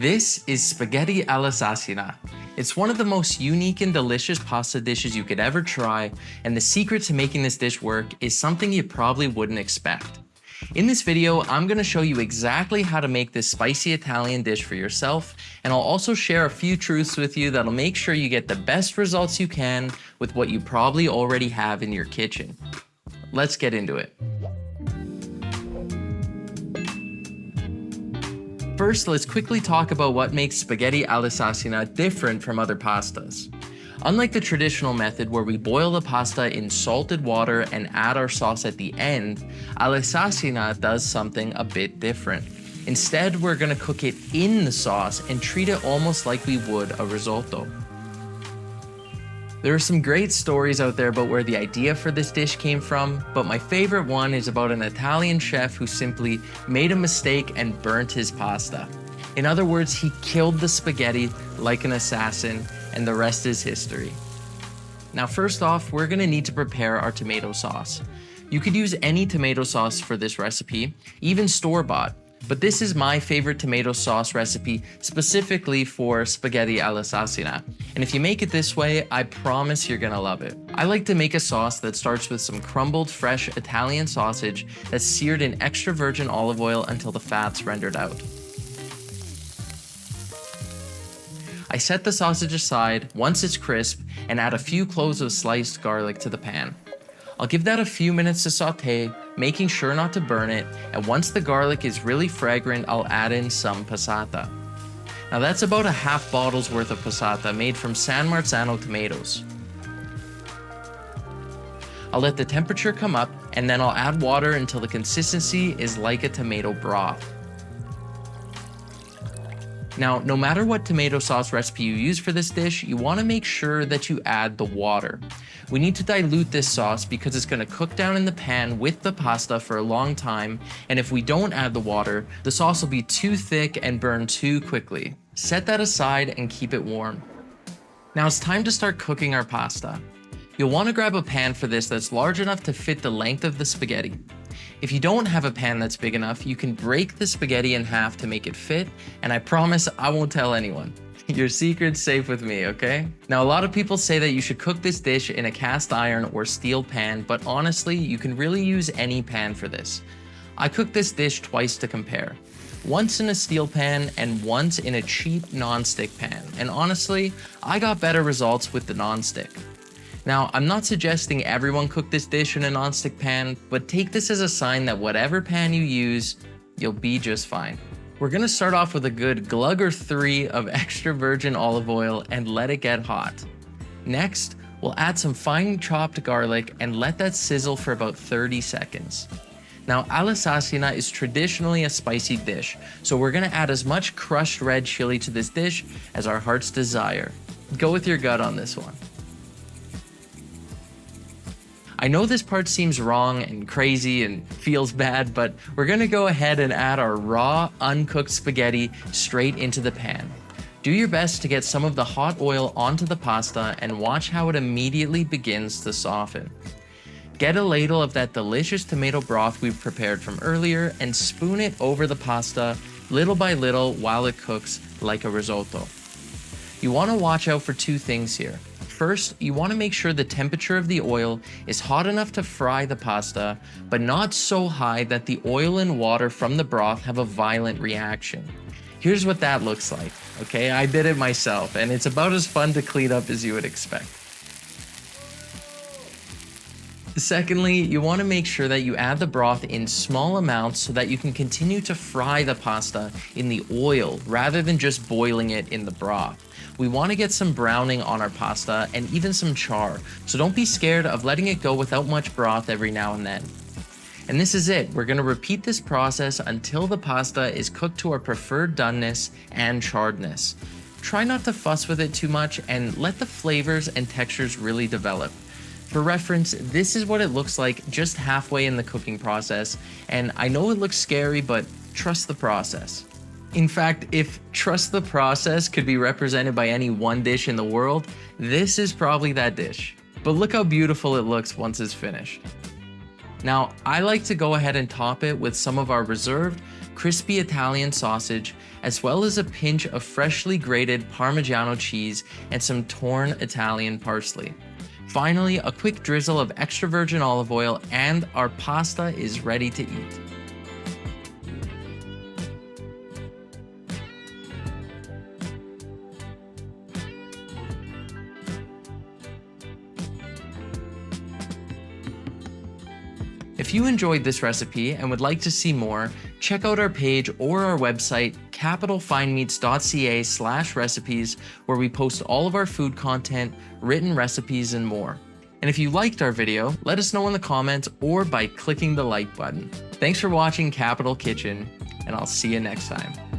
This is spaghetti all'assassina. It's one of the most unique and delicious pasta dishes you could ever try, and the secret to making this dish work is something you probably wouldn't expect. In this video, I'm going to show you exactly how to make this spicy Italian dish for yourself, and I'll also share a few truths with you that'll make sure you get the best results you can with what you probably already have in your kitchen. Let's get into it. First, let's quickly talk about what makes spaghetti all'assassina different from other pastas. Unlike the traditional method where we boil the pasta in salted water and add our sauce at the end, all'assassina does something a bit different. Instead, we're going to cook it in the sauce and treat it almost like we would a risotto. There are some great stories out there about where the idea for this dish came from, but my favorite one is about an Italian chef who simply made a mistake and burnt his pasta. In other words, he killed the spaghetti like an assassin, and the rest is history. Now, first off, we're gonna need to prepare our tomato sauce. You could use any tomato sauce for this recipe, even store-bought. But this is my favorite tomato sauce recipe specifically for spaghetti all'assassina. And if you make it this way, I promise you're gonna love it. I like to make a sauce that starts with some crumbled fresh Italian sausage that's seared in extra virgin olive oil until the fat's rendered out. I set the sausage aside once it's crisp and add a few cloves of sliced garlic to the pan. I'll give that a few minutes to saute, making sure not to burn it, and once the garlic is really fragrant, I'll add in some passata. Now that's about a half bottle's worth of passata made from San Marzano tomatoes. I'll let the temperature come up, and then I'll add water until the consistency is like a tomato broth. Now, no matter what tomato sauce recipe you use for this dish, you want to make sure that you add the water. We need to dilute this sauce because it's going to cook down in the pan with the pasta for a long time, and if we don't add the water, the sauce will be too thick and burn too quickly. Set that aside and keep it warm. Now it's time to start cooking our pasta. You'll want to grab a pan for this that's large enough to fit the length of the spaghetti. If you don't have a pan that's big enough, you can break the spaghetti in half to make it fit, and I promise I won't tell anyone. Your secret's safe with me, okay? Now, a lot of people say that you should cook this dish in a cast iron or steel pan, but honestly, you can really use any pan for this. I cooked this dish twice to compare. Once in a steel pan and once in a cheap non-stick pan, and honestly, I got better results with the non-stick. Now, I'm not suggesting everyone cook this dish in a non-stick pan, but take this as a sign that whatever pan you use, you'll be just fine. We're gonna start off with a good glug or 3 of extra virgin olive oil and let it get hot. Next, we'll add some fine chopped garlic and let that sizzle for about 30 seconds. Now, all'assassina is traditionally a spicy dish, so we're gonna add as much crushed red chili to this dish as our heart's desire. Go with your gut on this one. I know this part seems wrong and crazy and feels bad, but we're gonna go ahead and add our raw, uncooked spaghetti straight into the pan. Do your best to get some of the hot oil onto the pasta and watch how it immediately begins to soften. Get a ladle of that delicious tomato broth we've prepared from earlier and spoon it over the pasta little by little while it cooks like a risotto. You wanna watch out for 2 things here. First, you want to make sure the temperature of the oil is hot enough to fry the pasta, but not so high that the oil and water from the broth have a violent reaction. Here's what that looks like, okay? I did it myself, and it's about as fun to clean up as you would expect. Secondly, you want to make sure that you add the broth in small amounts so that you can continue to fry the pasta in the oil rather than just boiling it in the broth. We want to get some browning on our pasta and even some char, so don't be scared of letting it go without much broth every now and then. And this is it. We're going to repeat this process until the pasta is cooked to our preferred doneness and charredness. Try not to fuss with it too much and let the flavors and textures really develop. For reference, this is what it looks like just halfway in the cooking process, and I know it looks scary, but trust the process. In fact, if trust the process could be represented by any one dish in the world, this is probably that dish. But look how beautiful it looks once it's finished. Now, I like to go ahead and top it with some of our reserved crispy Italian sausage, as well as a pinch of freshly grated Parmigiano cheese and some torn Italian parsley. Finally, a quick drizzle of extra virgin olive oil and our pasta is ready to eat. If you enjoyed this recipe and would like to see more, check out our page or our website, capitalfinemeats.ca/recipes, where we post all of our food content, written recipes, and more. And if you liked our video, let us know in the comments or by clicking the like button. Thanks for watching Capital Kitchen, and I'll see you next time.